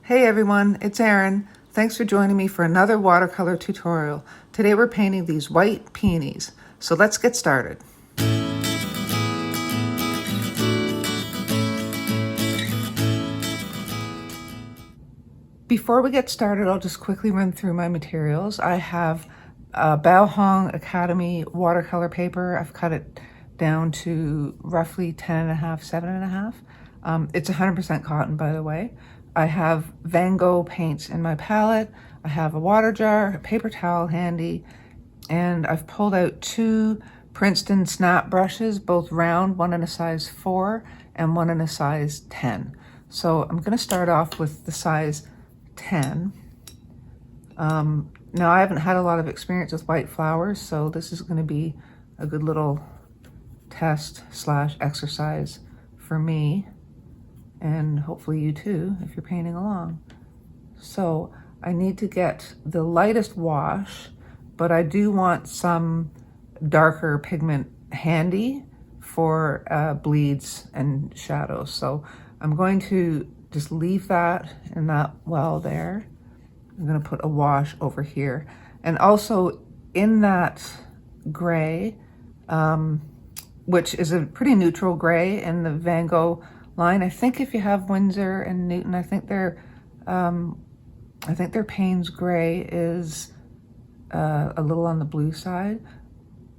Hey everyone, it's Erin. Thanks for joining me for another watercolor tutorial. Today we're painting these white peonies. So let's get started. Before we get started, I'll just quickly run through my materials. I have Baohong Academy watercolor paper. I've cut it down to roughly 10.5, 7.5. It's 100% cotton, by the way. I have Van Gogh paints in my palette. I have a water jar, a paper towel handy, and I've pulled out two Princeton snap brushes, both round, one in a size 4 and one in a size 10. So I'm going to start off with the size 10. Now I haven't had a lot of experience with white flowers, so this is going to be a good little test / exercise for me, and hopefully you too if you're painting along. So I need to get the lightest wash, but I do want some darker pigment handy for bleeds and shadows. So I'm going to just leave that in that well there. I'm going to put a wash over here. And also in that gray, which is a pretty neutral gray in the Van Gogh line. I think if you have Winsor and Newton, I think their Payne's gray is a little on the blue side.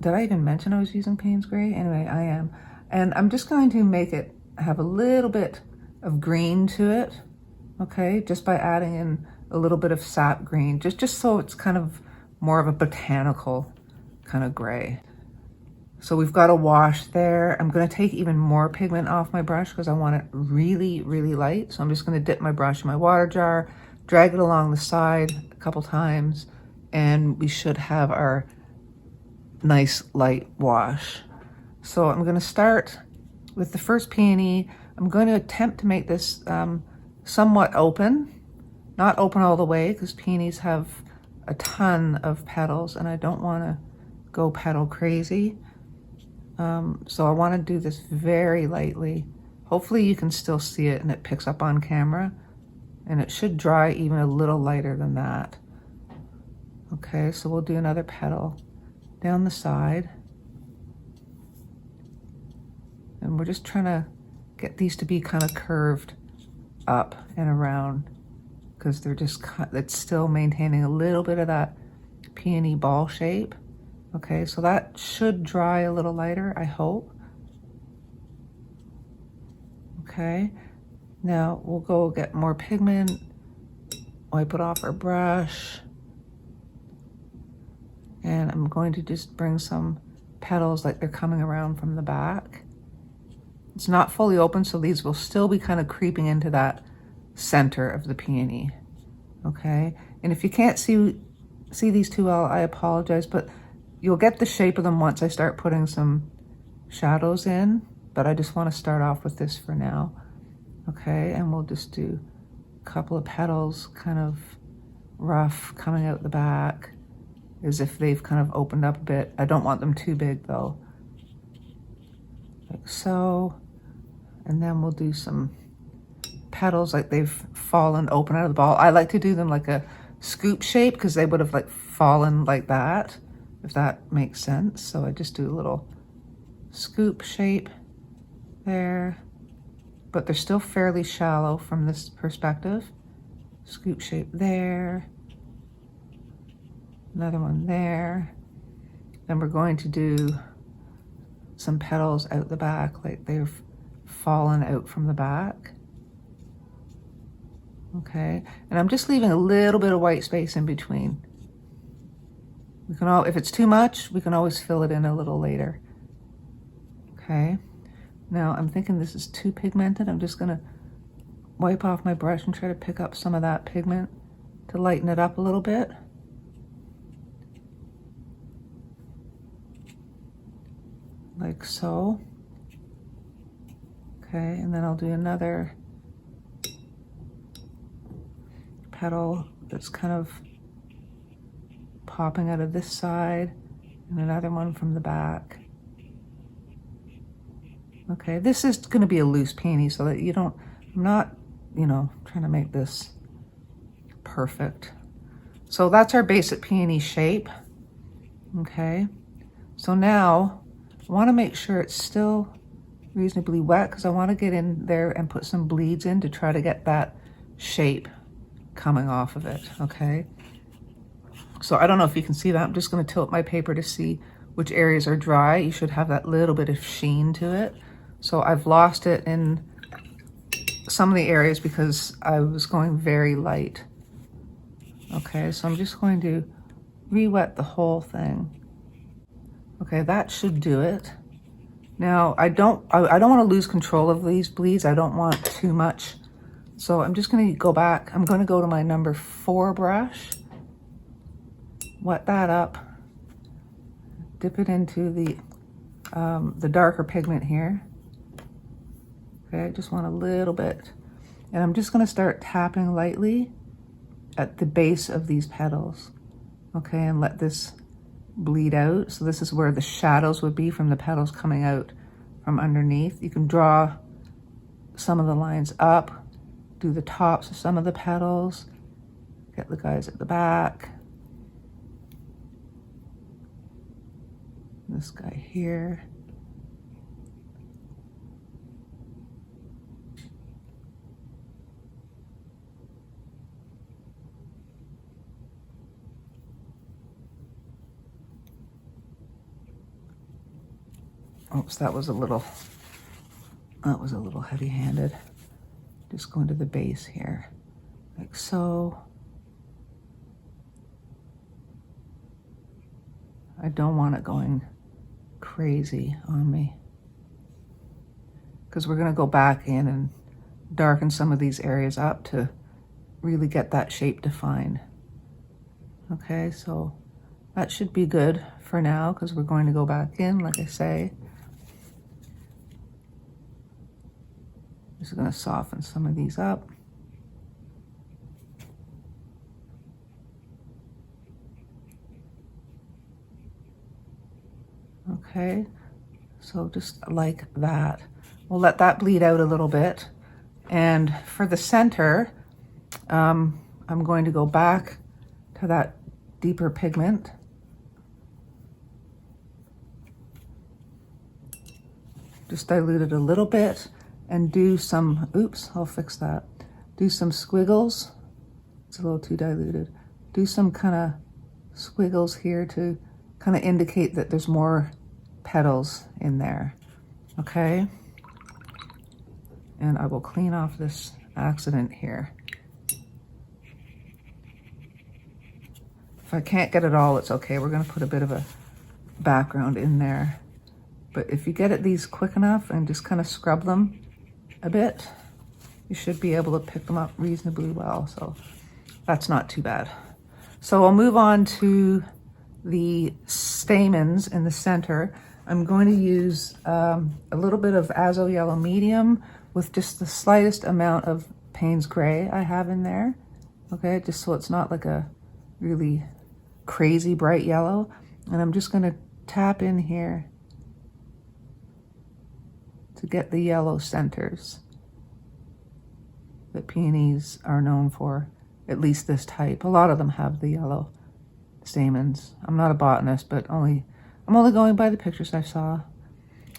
Did I even mention I was using Payne's gray? Anyway, I am. And I'm just going to make it have a little bit of green to it, okay? Just by adding in a little bit of sap green, just so it's kind of more of a botanical kind of gray. So we've got a wash there. I'm gonna take even more pigment off my brush because I want it really, really light. So I'm just gonna dip my brush in my water jar, drag it along the side a couple times, and we should have our nice light wash. So I'm gonna start with the first peony. I'm going to attempt to make this somewhat open, not open all the way because peonies have a ton of petals and I don't want to go petal crazy. So I want to do this very lightly. Hopefully you can still see it and it picks up on camera, and it should dry even a little lighter than that. Okay, so we'll do another petal down the side. And we're just trying to get these to be kind of curved up and around because they're just, it's still maintaining a little bit of that peony ball shape. Okay, so that should dry a little lighter, I hope. Okay, now we'll go get more pigment, wipe it off our brush, and I'm going to just bring some petals like they're coming around from the back. It's not fully open, so these will still be kind of creeping into that center of the peony, okay? And if you can't see these too well, I apologize, but you'll get the shape of them once I start putting some shadows in, but I just want to start off with this for now, okay? And we'll just do a couple of petals, kind of rough, coming out the back, as if they've kind of opened up a bit. I don't want them too big though, like so. And then we'll do some petals like they've fallen open out of the ball. I like to do them like a scoop shape because they would have like fallen like that, if that makes sense. So I just do a little scoop shape there, but they're still fairly shallow from this perspective. Scoop shape there, another one there. Then we're going to do some petals out the back like they've fallen out from the back. Okay, and I'm just leaving a little bit of white space in between. We can if it's too much, we can always fill it in a little later. Okay, now I'm thinking this is too pigmented. I'm just gonna wipe off my brush and try to pick up some of that pigment to lighten it up a little bit. Like so. Okay, and then I'll do another petal that's kind of popping out of this side, and another one from the back. Okay, this is going to be a loose peony so that you don't, I'm not, you know, trying to make this perfect. So that's our basic peony shape. Okay, so now I want to make sure it's still reasonably wet because I want to get in there and put some bleeds in to try to get that shape coming off of it. Okay, so I don't know if you can see that. I'm just going to tilt my paper to see which areas are dry. You should have that little bit of sheen to it. So I've lost it in some of the areas because I was going very light. Okay, so I'm just going to re-wet the whole thing. Okay, that should do it. Now I don't want to lose control of these bleeds. I don't want too much. So I'm just going to go back. I'm going to go to my number 4 brush, wet that up, dip it into the darker pigment here. Okay, I just want a little bit. And I'm just going to start tapping lightly at the base of these petals. Okay, and let this bleed out. So this is where the shadows would be from the petals coming out from underneath. You can draw some of the lines up, do the tops of some of the petals, get the guys at the back. This guy here. Oops, that was a little heavy-handed. Just going to the base here, like so. I don't want it going crazy on me because we're going to go back in and darken some of these areas up to really get that shape defined. Okay, so that should be good for now because we're going to go back in, like I say. Just going to soften some of these up. Okay, so just like that. We'll let that bleed out a little bit. And for the center, I'm going to go back to that deeper pigment. Just dilute it a little bit and do some, oops, I'll fix that. Do some squiggles. It's a little too diluted. Do some kind of squiggles here to kind of indicate that there's more petals in there. Okay? And I will clean off this accident here. If I can't get it all, it's okay. We're going to put a bit of a background in there. But if you get at these quick enough and just kind of scrub them a bit, you should be able to pick them up reasonably well. So that's not too bad. So I'll move on to the stamens in the center. I'm going to use a little bit of Azo Yellow Medium with just the slightest amount of Payne's Gray I have in there. Okay, just so it's not like a really crazy bright yellow. And I'm just going to tap in here to get the yellow centers that peonies are known for, at least this type. A lot of them have the yellow stamens. I'm not a botanist, but I'm only going by the pictures I saw.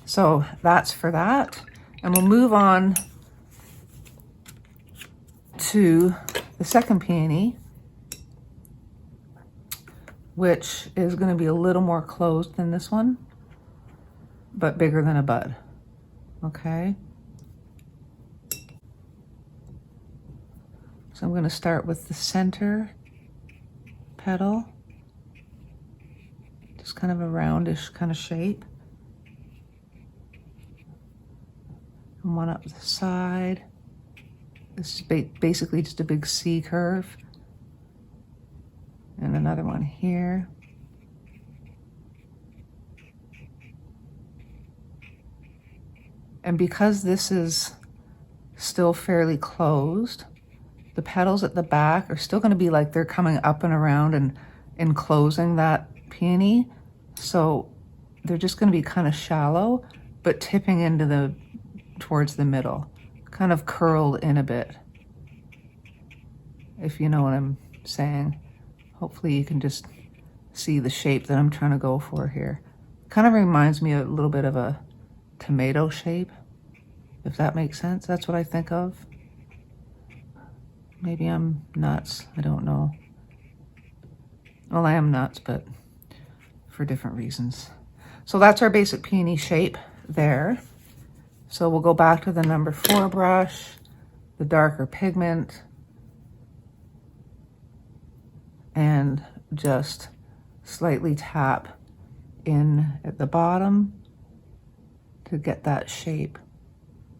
So that's for that. And we'll move on to the second peony, which is going to be a little more closed than this one, but bigger than a bud. Okay. So I'm going to start with the center petal, just kind of a roundish kind of shape. And one up the side. This is basically just a big C curve. And another one here. And because this is still fairly closed, the petals at the back are still going to be like they're coming up and around and enclosing that peony. So they're just going to be kind of shallow, but tipping into towards the middle, kind of curled in a bit. if you know what I'm saying. Hopefully you can just see the shape that I'm trying to go for here. Kind of reminds me a little bit of a tomato shape, if that makes sense. That's what I think of. Maybe I'm nuts, I don't know. Well, I am nuts, but for different reasons. So that's our basic peony shape there. So we'll go back to the number 4 brush, the darker pigment, and just slightly tap in at the bottom to get that shape,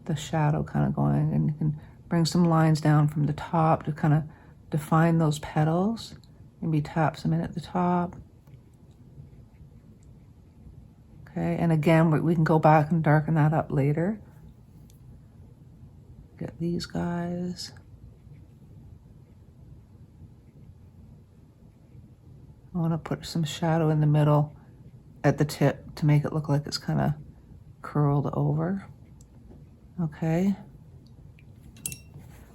the shadow kind of going. And you can bring some lines down from the top to kind of define those petals. Maybe tap some in at the top. Okay, and again, we can go back and darken that up later. Get these guys. I want to put some shadow in the middle at the tip to make it look like it's kind of curled over. Okay.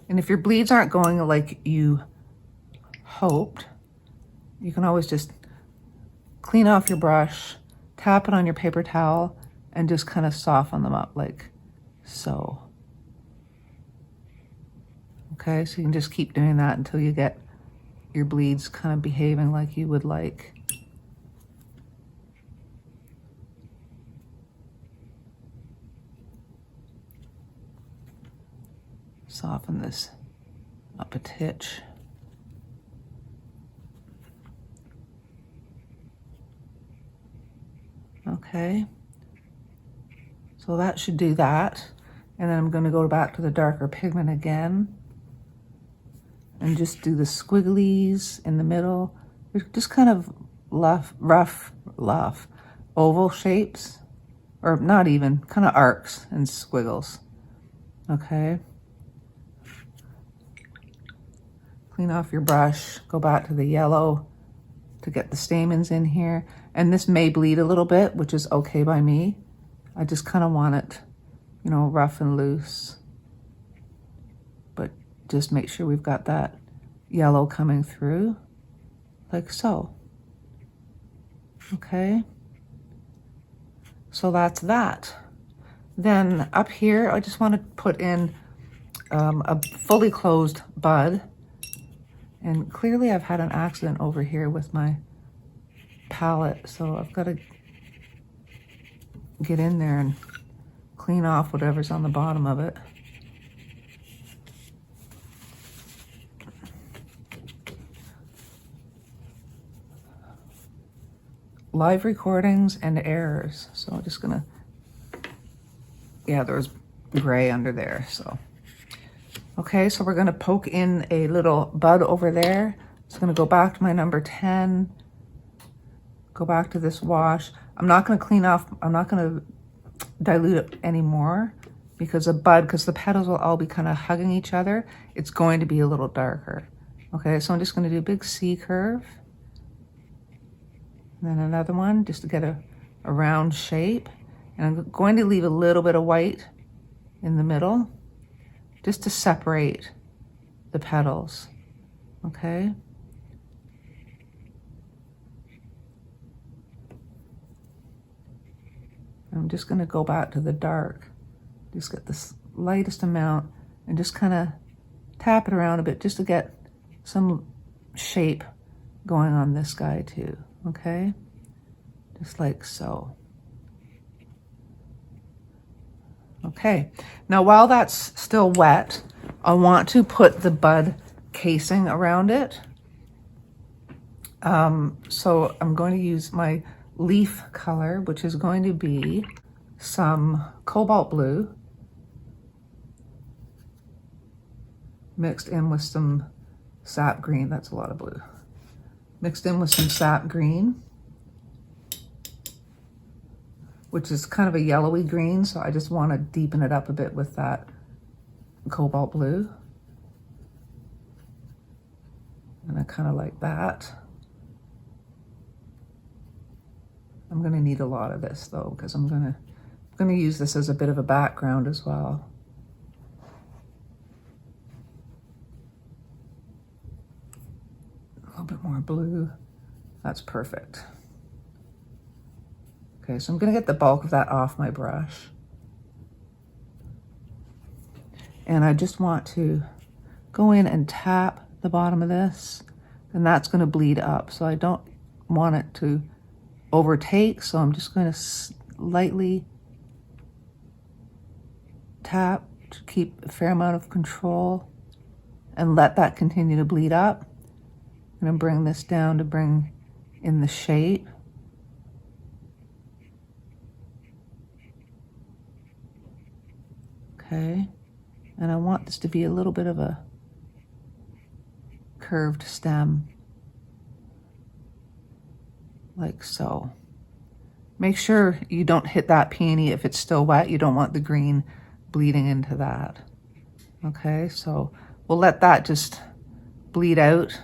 And if your bleeds aren't going like you hoped, you can always just clean off your brush, tap it on your paper towel, and just kind of soften them up like so. Okay, so you can just keep doing that until you get your bleeds kind of behaving like you would like. Soften this up a titch. Okay, so that should do that. And then I'm going to go back to the darker pigment again and just do the squigglies in the middle. Just kind of rough oval shapes, or not even, kind of arcs and squiggles. Okay. Clean off your brush, go back to the yellow to get the stamens in here. And this may bleed a little bit, which is okay by me. I just kind of want it, you know, rough and loose. But just make sure we've got that yellow coming through, like so. Okay. So that's that. Then up here, I just want to put in a fully closed bud. And clearly I've had an accident over here with my palette, so I've got to get in there and clean off whatever's on the bottom of it. Live recordings and errors. So I'm just gonna, yeah, there's gray under there, so. Okay, so we're gonna poke in a little bud over there. It's gonna go back to my number 10, go back to this wash. I'm not gonna clean off, I'm not gonna dilute it anymore because the petals will all be kind of hugging each other. It's going to be a little darker. Okay, so I'm just gonna do a big C curve. And then another one just to get a round shape. And I'm going to leave a little bit of white in the middle just to separate the petals, okay? I'm just gonna go back to the dark, just get the lightest amount and just kind of tap it around a bit just to get some shape going on this guy too, okay? Just like so. Okay, now while that's still wet, I want to put the bud casing around it. So I'm going to use my leaf color, which is going to be some cobalt blue mixed in with some sap green. That's a lot of blue. Mixed in with some sap green, which is kind of a yellowy green, so I just want to deepen it up a bit with that cobalt blue. And I kind of like that. I'm going to need a lot of this though, because I'm going to use this as a bit of a background as well. little bit more blue. That's perfect. Okay, so I'm gonna get the bulk of that off my brush. And I just want to go in and tap the bottom of this, and that's gonna bleed up. So I don't want it to overtake, so I'm just gonna lightly tap to keep a fair amount of control and let that continue to bleed up. I'm gonna bring this down to bring in the shape. Okay, and I want this to be a little bit of a curved stem, like so. Make sure you don't hit that peony if it's still wet. You don't want the green bleeding into that. Okay, so we'll let that just bleed out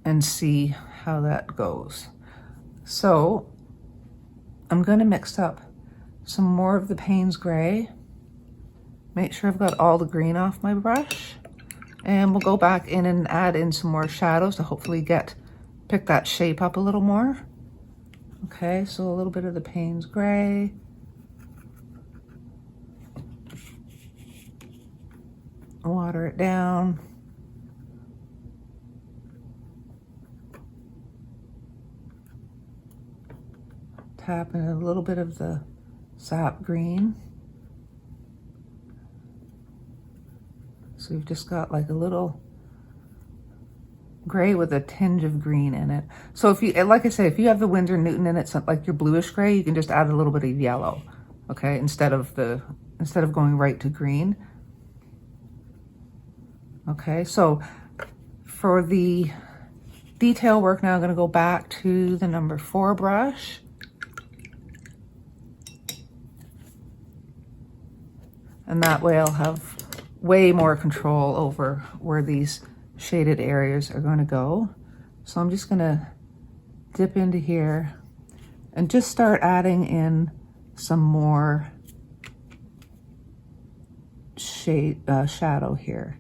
and see how that goes. So I'm going to mix up some more of the Payne's Gray. Make sure I've got all the green off my brush. And we'll go back in and add in some more shadows to hopefully pick that shape up a little more. Okay, so a little bit of the Payne's Gray. Water it down. Tap in a little bit of the sap green. So we've just got like a little gray with a tinge of green in it. So if you, like I say, if you have the Winsor Newton in it, so like your bluish gray, you can just add a little bit of yellow, okay, instead of going right to green. Okay, so for the detail work now, I'm going to go back to the number 4 brush. And that way I'll have way more control over where these shaded areas are going to go. So I'm just going to dip into here and just start adding in some more shadow here.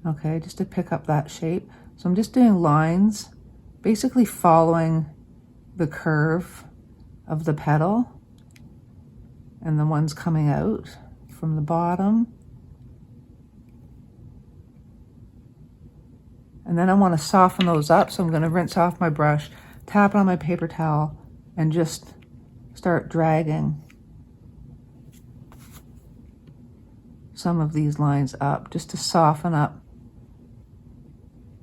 Okay, just to pick up that shape. So I'm just doing lines, basically following the curve of the petal and the ones coming out from the bottom. And then I want to soften those up, so I'm going to rinse off my brush, tap it on my paper towel, and just start dragging some of these lines up just to soften up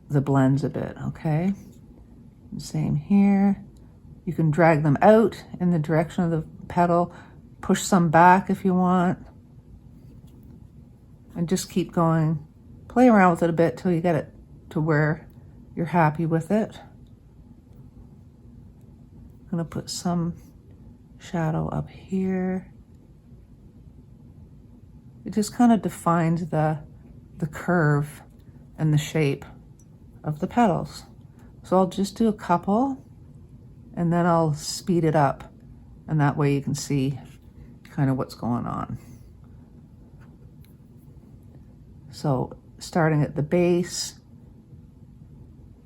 the blends a bit, okay? And same here. You can drag them out in the direction of the petal, push some back if you want, and just keep going. Play around with it a bit till you get it to where you're happy with it. I'm gonna put some shadow up here. It just kind of defines the curve and the shape of the petals. So I'll just do a couple and then I'll speed it up, and that way you can see kind of what's going on. So starting at the base,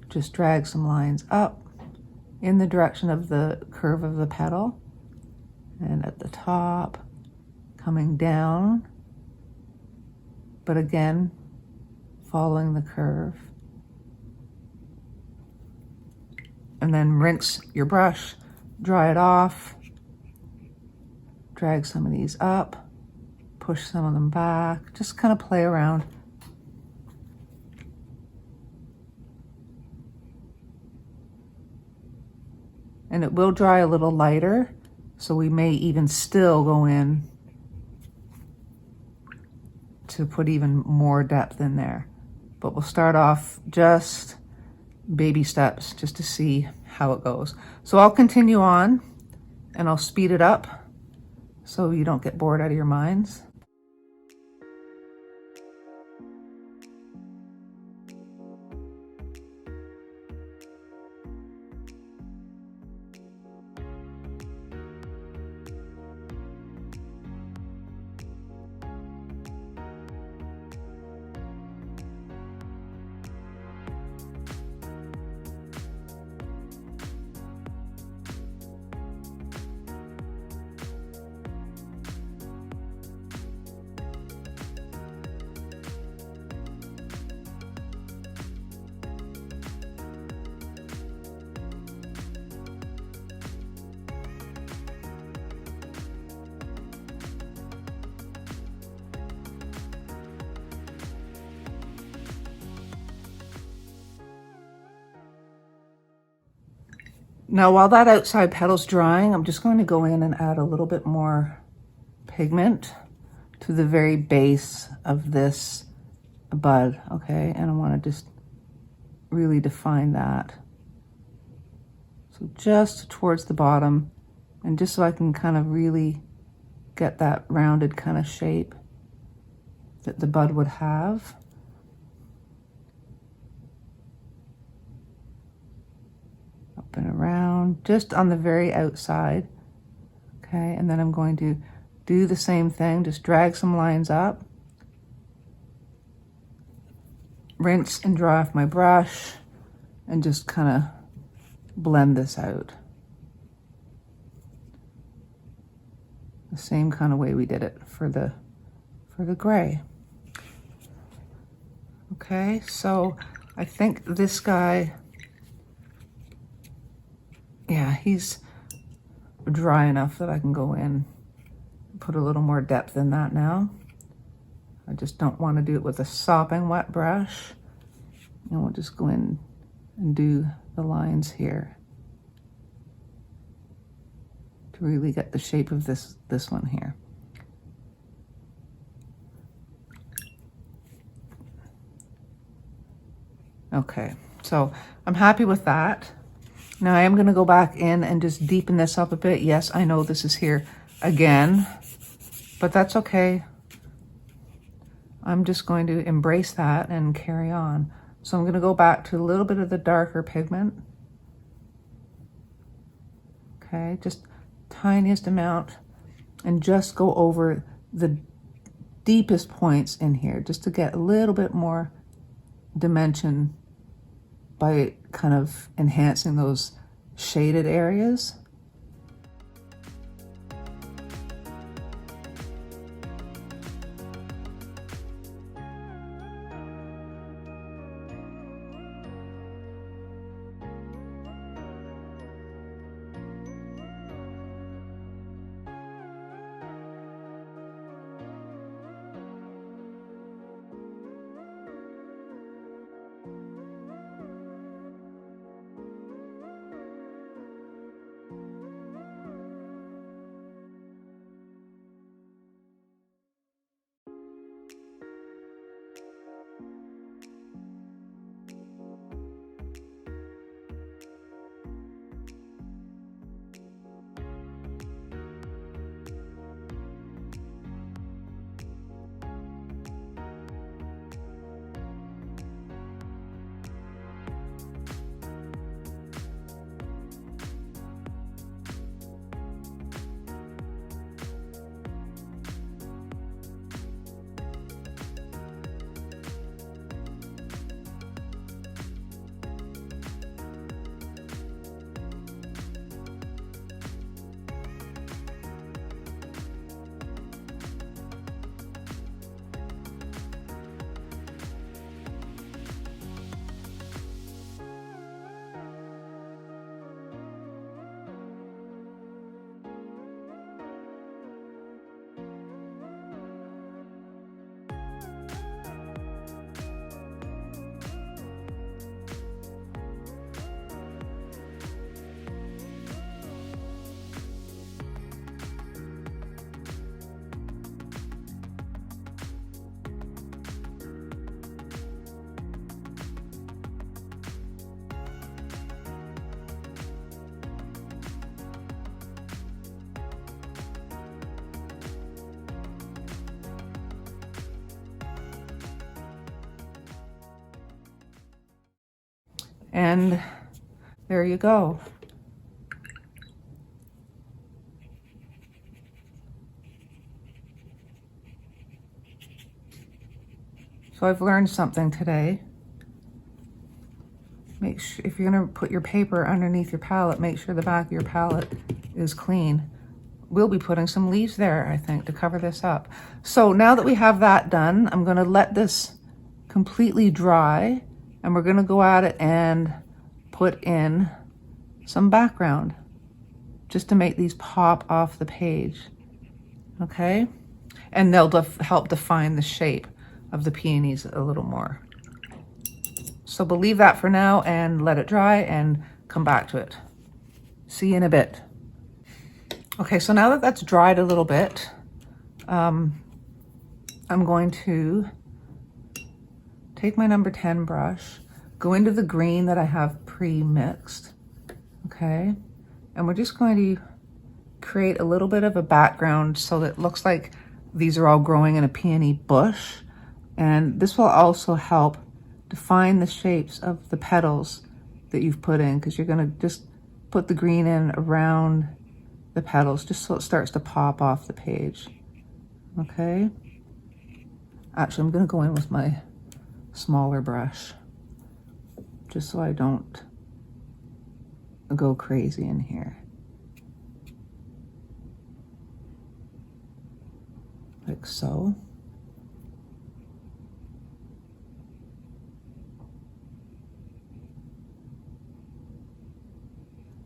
just drag some lines up in the direction of the curve of the petal, and at the top, coming down, but again, following the curve. And then rinse your brush, dry it off, drag some of these up, push some of them back, just kind of play around. And it will dry a little lighter, so we may even still go in to put even more depth in there. But we'll start off just baby steps just to see how it goes. So I'll continue on and I'll speed it up so you don't get bored out of your minds. Now, while that outside petal's drying, I'm just going to go in and add a little bit more pigment to the very base of this bud, okay? And I want to just really define that. So just towards the bottom, and just so I can kind of really get that rounded kind of shape that the bud would have. Up and around, just on the very outside, okay? And then I'm going to do the same thing, just drag some lines up, rinse and dry off my brush, and just kind of blend this out. The same kind of way we did it for the gray. Okay, so I think this guy, yeah, he's dry enough that I can go in, put a little more depth in that now. I just don't want to do it with a sopping wet brush. And we'll just go in and do the lines here to really get the shape of this one here. Okay, so I'm happy with that. Now I am going to go back in and just deepen this up a bit. Yes, I know this is here again, but that's okay. I'm just going to embrace that and carry on. So I'm going to go back to a little bit of the darker pigment. Okay, just tiniest amount, and just go over the deepest points in here just to get a little bit more dimension by kind of enhancing those shaded areas. And there you go. So I've learned something today. Make sure, if you're gonna put your paper underneath your palette, make sure the back of your palette is clean. We'll be putting some leaves there, I think, to cover this up. So now that we have that done, I'm gonna let this completely dry, and we're gonna go at it and put in some background just to make these pop off the page, okay? And they'll help define the shape of the peonies a little more. So we'll leave that for now and let it dry and come back to it. See you in a bit. Okay, so now that that's dried a little bit, I'm going to take my number 10 brush, go into the green that I have pre-mixed, okay? And we're just going to create a little bit of a background so that it looks like these are all growing in a peony bush. And this will also help define the shapes of the petals that you've put in, because you're gonna just put the green in around the petals just so it starts to pop off the page, okay? Actually, I'm gonna go in with my smaller brush just so I don't go crazy in here. Like so.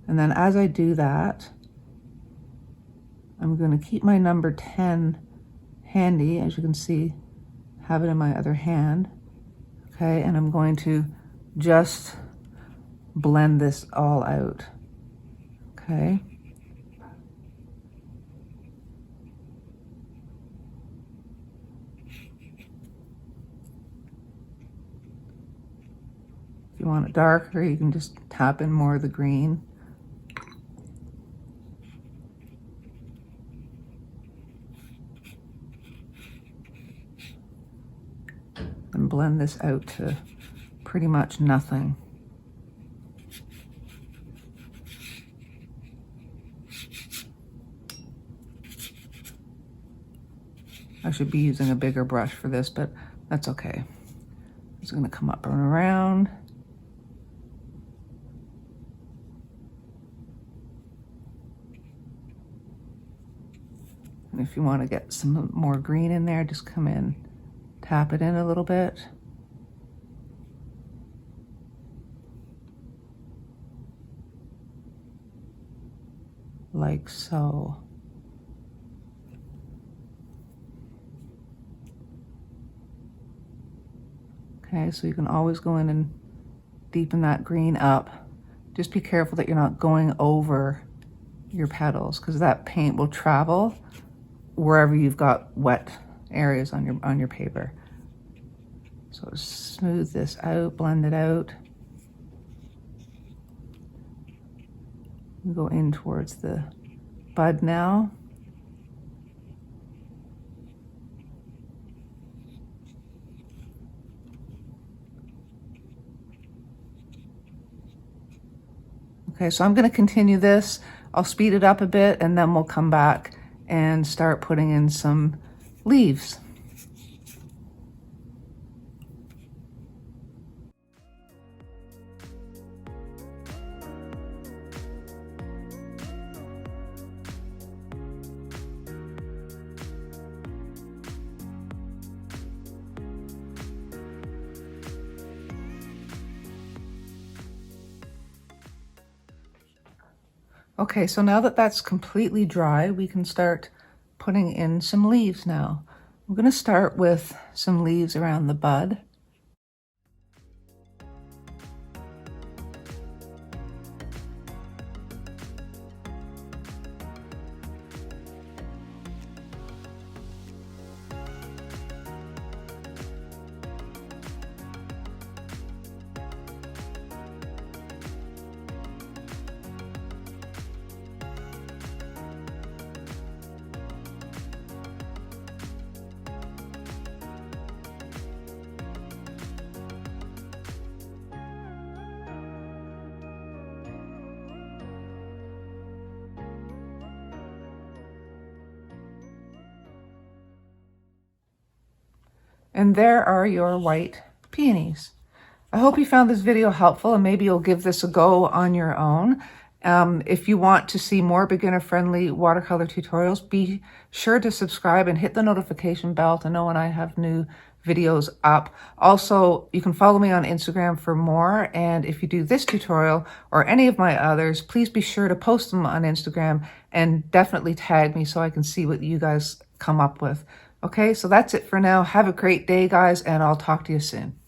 And then as I do that, I'm going to keep my number 10 handy, as you can see, have it in my other hand. Okay, and I'm going to just blend this all out. Okay. If you want it darker, you can just tap in more of the green. And blend this out to pretty much nothing. I should be using a bigger brush for this, but that's okay. It's going to come up and around. And if you want to get some more green in there, just come in, tap it in a little bit. Like so. Okay, so you can always go in and deepen that green up. Just be careful that you're not going over your petals, because that paint will travel wherever you've got wet areas on your paper. So smooth this out, blend it out. Go in towards the bud now. Okay, so I'm going to continue this. I'll speed it up a bit and then we'll come back and start putting in some leaves. Okay, so now that that's completely dry, we can start putting in some leaves now. I'm going to start with some leaves around the bud. And there are your white peonies. I hope you found this video helpful and maybe you'll give this a go on your own. If you want to see more beginner-friendly watercolor tutorials, be sure to subscribe and hit the notification bell to know when I have new videos up. Also, you can follow me on Instagram for more, and if you do this tutorial or any of my others, please be sure to post them on Instagram and definitely tag me so I can see what you guys come up with. Okay, so that's it for now. Have a great day, guys, and I'll talk to you soon.